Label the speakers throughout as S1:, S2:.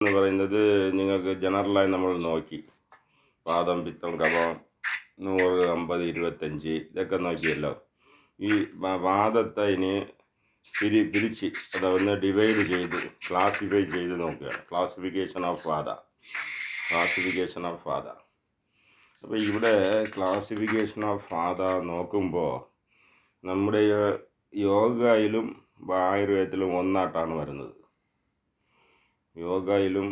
S1: എന്ന് പറയുന്നത് നിങ്ങൾക്ക് ജനറലായി നമ്മൾ നോക്കി വാദം, പിത്തം, കഫം 100, 50, 25 ഇതൊക്കെ നോക്കിയല്ലോ. ഈ വാദത്തെ ഇനി പിരിച്ച് അതൊന്ന് ഡിവൈഡ് ചെയ്ത് ക്ലാസിഫൈ ചെയ്ത് നോക്കുകയാണ്. ക്ലാസിഫിക്കേഷൻ ഓഫ് വാദ. അപ്പോൾ ഇവിടെ ക്ലാസിഫിക്കേഷൻ ഓഫ് വാദ നോക്കുമ്പോൾ നമ്മുടെ യോഗയിലും ആയുർവേദത്തിലും ഒന്നായിട്ടാണ് വരുന്നത്. യോഗയിലും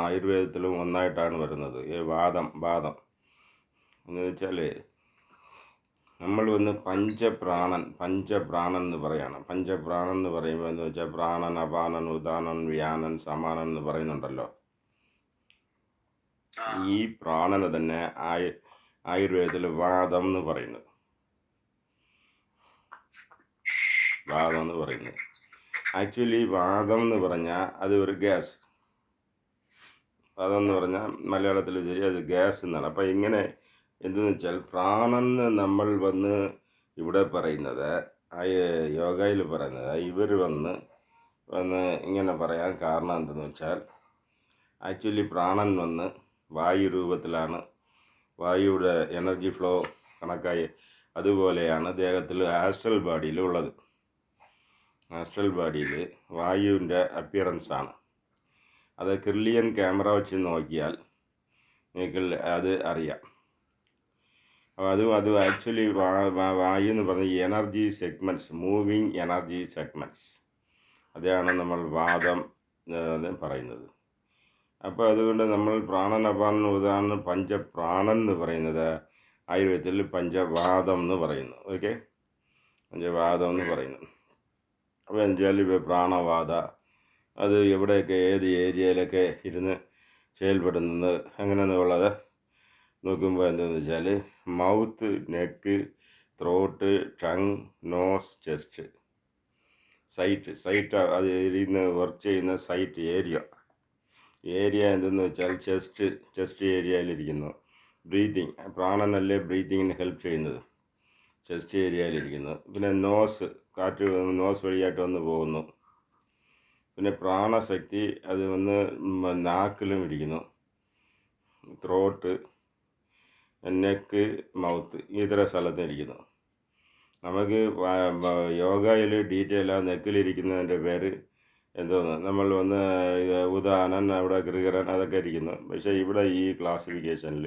S1: ആയുർവേദത്തിലും ഒന്നായിട്ടാണ് വരുന്നത്. ഈ വാദം എന്ന് വെച്ചാൽ നമ്മൾ വന്ന് പഞ്ചപ്രാണൻ എന്ന് പറയാണ്. പഞ്ചപ്രാണൻ എന്ന് പറയുമ്പോൾ എന്ന് വെച്ചാൽ പ്രാണൻ, അപാനൻ, ഉദാനൻ, വ്യാനൻ, സമാനൻ എന്ന് പറയുന്നുണ്ടല്ലോ. ഈ പ്രാണന് തന്നെ ആയുർവേദത്തിൽ വാദം എന്ന് പറയുന്നത്. ആക്ച്വലി വാദം എന്ന് പറഞ്ഞാൽ അത് ഒരു ഗ്യാസ്. വാദം എന്ന് പറഞ്ഞാൽ മലയാളത്തിൽ ശരി അത് ഗ്യാസ് എന്നാണ്. അപ്പം ഇങ്ങനെ എന്തെന്ന് വെച്ചാൽ പ്രാണന് നമ്മൾ വന്ന് ഇവിടെ പറയുന്നത് യോഗയിൽ പറയുന്നത് ഇവർ വന്ന് ഇങ്ങനെ പറയാൻ കാരണം എന്തെന്ന് വെച്ചാൽ ആക്ച്വലി പ്രാണൻ വന്ന് വായു രൂപത്തിലാണ്. വായുയുടെ എനർജി ഫ്ലോ കണക്കായി അതുപോലെയാണ് ദേഹത്തിൽ ആസ്ട്രൽ ബോഡിയിലുള്ളത്. ആസ്ട്രൽ ബോഡിയിൽ വായുവിൻ്റെ അപ്പിയറൻസാണ്. അത് കിർലിയൻ ക്യാമറ വെച്ച് നോക്കിയാൽ നിങ്ങൾക്ക് അത് അറിയാം. അപ്പോൾ അത് ആക്ച്വലി വായു എന്ന് പറഞ്ഞ energy segments, moving energy segments, അതാണ് നമ്മൾ വാദം പറയുന്നത്. അപ്പോൾ അതുകൊണ്ട് നമ്മൾ പ്രാണൻ, അപാനൻ, ഉദാനൻ, പഞ്ചപ്രാണൻ എന്ന് പറയുന്നത് ആയുർവേദത്തിൽ പഞ്ചവാദം എന്ന് പറയുന്നു. ഓക്കെ, പഞ്ചവാദം എന്ന് പറയുന്നു. അപ്പോൾ എന്നുവെച്ചാൽ പ്രാണവാദ അത് എവിടെയൊക്കെ ഏത് ഏരിയയിലൊക്കെ ഇരുന്ന് செயல்படுന്നത് അങ്ങനെയെന്നുള്ളത് നോക്കുമ്പോൾ എന്താണെന്ന് വെച്ചാൽ mouth, neck, throat, tongue, nose, chest, site അത് ഇരുന്ന് വർക്ക് ചെയ്യുന്ന സൈറ്റ് ഏരിയ എന്തെന്ന് വെച്ചാൽ ചെസ്റ്റ് ഏരിയയിലിരിക്കുന്നു. ബ്രീതിങ്, പ്രാണനല്ലേ ബ്രീതിങ്ങിന് ഹെൽപ്പ് ചെയ്യുന്നത്, ചെസ്റ്റ് ഏരിയയിലിരിക്കുന്നു. പിന്നെ നോസ്, കാറ്റ് നോസ് വഴിയായിട്ട് വന്ന് പോകുന്നു. പിന്നെ പ്രാണശക്തി അത് വന്ന് നാക്കിലും ഇരിക്കുന്നു. ത്രോട്ട്, നെക്ക്, മൗത്ത് ഇതര സ്ഥലത്തും ഇരിക്കുന്നു. നമുക്ക് യോഗയിൽ ഡീറ്റെയിൽ ആ നെക്കിലിരിക്കുന്നതിൻ്റെ പേര് എന്തോന്ന് നമ്മൾ വന്ന് ഉദാനൻ, അവിടെ ഗൃഹരൻ അതൊക്കെ ഇരിക്കുന്നു. പക്ഷേ ഇവിടെ ഈ ക്ലാസിഫിക്കേഷനിൽ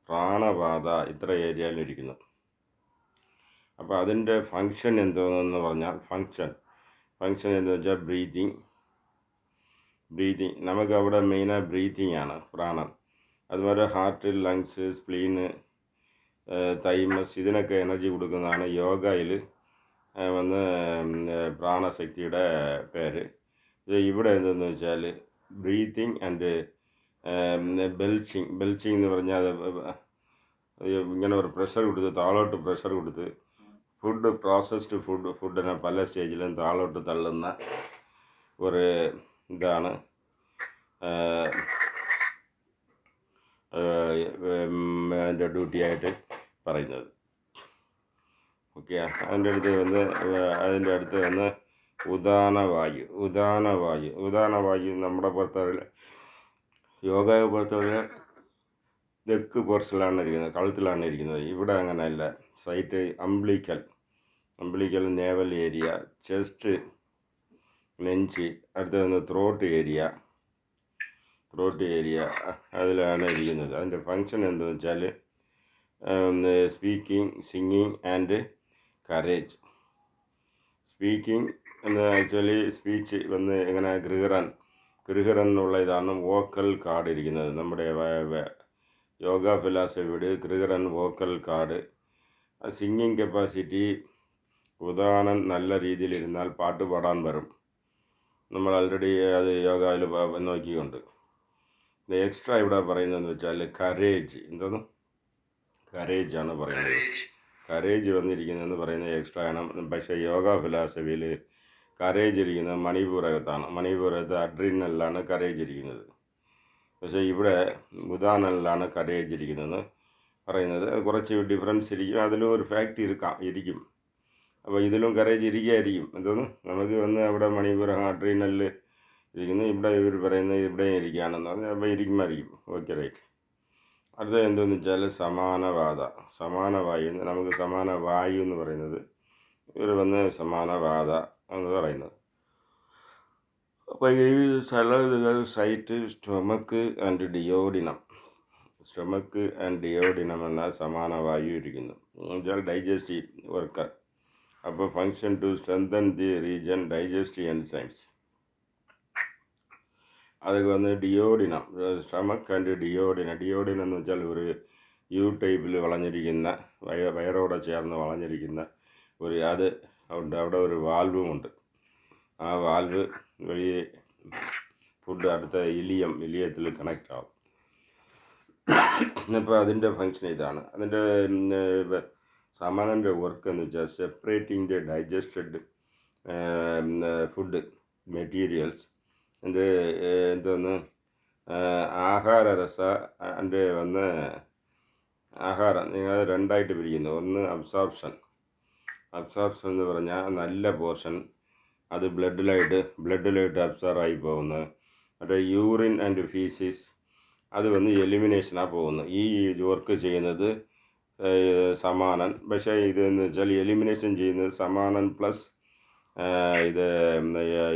S1: പ്രാണപാത ഇത്ര ഏരിയയിലിരിക്കുന്നു. അപ്പോൾ അതിൻ്റെ ഫങ്ഷൻ എന്തോന്നെന്ന് പറഞ്ഞാൽ ഫങ്ഷൻ എന്ന് വെച്ചാൽ ബ്രീതിങ്. നമുക്ക് അവിടെ മെയിനായി ബ്രീതിങ് ആണ് പ്രാണൻ. അതുപോലെ ഹാർട്ട്, ലങ്സ്, സ്പ്ലീന്, തൈമസ് ഇതിനൊക്കെ എനർജി കൊടുക്കുന്നതാണ് യോഗയിൽ വന്ന് പ്രാണശക്തിയുടെ പേര്. ഇവിടെ എന്തെന്ന് വെച്ചാൽ ബ്രീതിങ് ആൻഡ് ബെൽച്ചിങ് എന്ന് പറഞ്ഞാൽ ഇങ്ങനെ ഒരു പ്രഷർ കൊടുത്ത് താഴോട്ട് പ്രഷർ കൊടുത്ത് പ്രോസസ്ഡ് ഫുഡിനെ പല സ്റ്റേജിലും താഴോട്ട് തള്ളുന്ന ഒരു ഇതാണ് അതിൻ്റെ ഡ്യൂട്ടിയായിട്ട് പറയുന്നത്. ഓക്കെ, അതിൻ്റെ അടുത്ത് വന്ന് ഉദാനവായു നമ്മുടെ പുറത്തുള്ള യോഗയെ പുറത്തുള്ള നെക്ക് പോർഷനിലാണ് ഇരിക്കുന്നത്, കഴുത്തിലാണ് ഇരിക്കുന്നത്. ഇവിടെ അങ്ങനെയല്ല. Site umbilical navel area, chest, നെഞ്ച്, അടുത്ത് വന്ന് ത്രോട്ട് ഏരിയ അതിലാണ് ഇരിക്കുന്നത്. അതിൻ്റെ ഫങ്ഷൻ എന്താണെന്ന് വെച്ചാൽ speaking, singing and courage. Speaking എന്ന് ആക്ച്വലി സ്പീച്ച് വന്ന് എങ്ങനെ ഗൃഹരൻ എന്നുള്ള ഇതാണ് വോക്കൽ കാർഡ് ഇരിക്കുന്നത്. നമ്മുടെ യോഗ ഫിലോസഫിയുടെ ഗൃഹരൻ വോക്കൽ കാർഡ്. സിംഗിങ് കപ്പാസിറ്റി ഉദാഹരണം നല്ല രീതിയിലിരുന്നാൽ പാട്ട് പാടാൻ വരും. നമ്മൾ ആൾറെഡി അത് യോഗയിൽ നോക്കിക്കൊണ്ട്. എക്സ്ട്രാ ഇവിടെ പറയുന്നതെന്ന് വെച്ചാൽ കരേജ് ആണ് പറയുന്നത്. കരേജ് വന്നിരിക്കുന്നതെന്ന് പറയുന്നത് എക്സ്ട്രാ ആണ്. പക്ഷേ യോഗ ഫിലോസഫിയിൽ കരേജ് ഇരിക്കുന്നത് മണിപൂരകത്ത് അഡ്രീനലിലാണ് കരേജ് ഇരിക്കുന്നത്. പക്ഷേ ഇവിടെ ഉദാനലിലാണ് കരേജ് ഇരിക്കുന്നതെന്ന് പറയുന്നത്. കുറച്ച് ഡിഫറൻസ് ഇരിക്കും, അതിലും ഒരു ഫാക്റ്റ് ഇരിക്കും. അപ്പോൾ ഇതിലും കരേജ് ഇരിക്കുകയായിരിക്കും. നമുക്ക് വന്ന് അവിടെ മണിപൂരകം അഡ്രീനലിൽ ഇരിക്കുന്നത്. ഇവിടെ ഇവർ പറയുന്നത് ഇവിടെയും ഇരിക്കുകയാണെന്ന് പറഞ്ഞാൽ അപ്പോൾ ഇരിക്കുമായിരിക്കും. Okay right. അടുത്തത് എന്തെന്ന് വെച്ചാൽ സമാന വായു. നമുക്ക് സമാന വായു എന്ന് പറയുന്നത് ഇവർ വന്ന് സമാനവാദ എന്ന് പറയുന്നത്. അപ്പോൾ ഈ സ്ഥലം site stomach and duodenum. Stomach and duodenum എന്ന സമാന വായു ഇരിക്കുന്നു. എന്നുവെച്ചാൽ ഡൈജസ്റ്റീവ് വർക്കർ. അപ്പോൾ function to strengthen the region digestive enzymes. അത് വന്ന് duodenum, stomach and duodenum. Duodenum എന്ന് വെച്ചാൽ ഒരു യു ടൈപ്പിൽ വളഞ്ഞിരിക്കുന്ന വയറോടെ ചേർന്ന് വളഞ്ഞിരിക്കുന്ന അത് ഉണ്ട്. അവിടെ ഒരു വാൽവും ഉണ്ട്. ആ വാൽവ് വഴി ഫുഡ് അടുത്ത ഇലിയത്തിൽ കണക്റ്റ് ആവും. അപ്പോൾ അതിൻ്റെ ഫങ്ഷൻ ഇതാണ്. അതിൻ്റെ സമാനൻ്റെ വർക്ക് എന്ന് വെച്ചാൽ separating the digested food materials. എന്തോന്ന് ആഹാരരസ അതിൻ്റെ വന്ന് ആഹാരം നിങ്ങൾ രണ്ടായിട്ട് പിരിക്കുന്നു. ഒന്ന് അബ്സോർപ്ഷൻ എന്ന് പറഞ്ഞാൽ നല്ല പോർഷൻ അത് ബ്ലഡിലായിട്ട് അബ്സോർവ് ആയി പോകുന്നു. മറ്റേ യൂറിൻ ആൻഡ് ഫീസിസ് അത് വന്ന് എലിമിനേഷനാണ് പോകുന്നത്. ഈ വർക്ക് ചെയ്യുന്നത് സമാനൻ. പക്ഷേ ഇതെന്ന് വെച്ചാൽ എലിമിനേഷൻ ചെയ്യുന്നത് സമാനൻ പ്ലസ്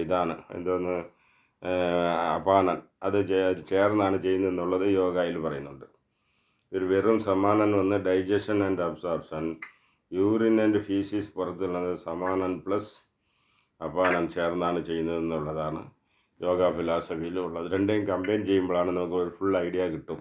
S1: ഇതാണ് എന്തോന്ന് അപാനൻ. അത് ചേർന്നാണ് ചെയ്യുന്നതെന്നുള്ളത് യോഗയിൽ പറയുന്നുണ്ട്. ഒരു വെറും സമാനൻ വന്ന് digestion and absorption, urine and faeces പുറത്തുള്ളത് സമാനൻ പ്ലസ് അപാനൻ ചേർന്നാണ് ചെയ്യുന്നതെന്നുള്ളതാണ് യോഗ ഫിലോസഫിയിലുള്ളത്. രണ്ടേയും കമ്പൈൻ ചെയ്യുമ്പോഴാണ് നമുക്ക് ഒരു ഫുൾ ഐഡിയ കിട്ടും.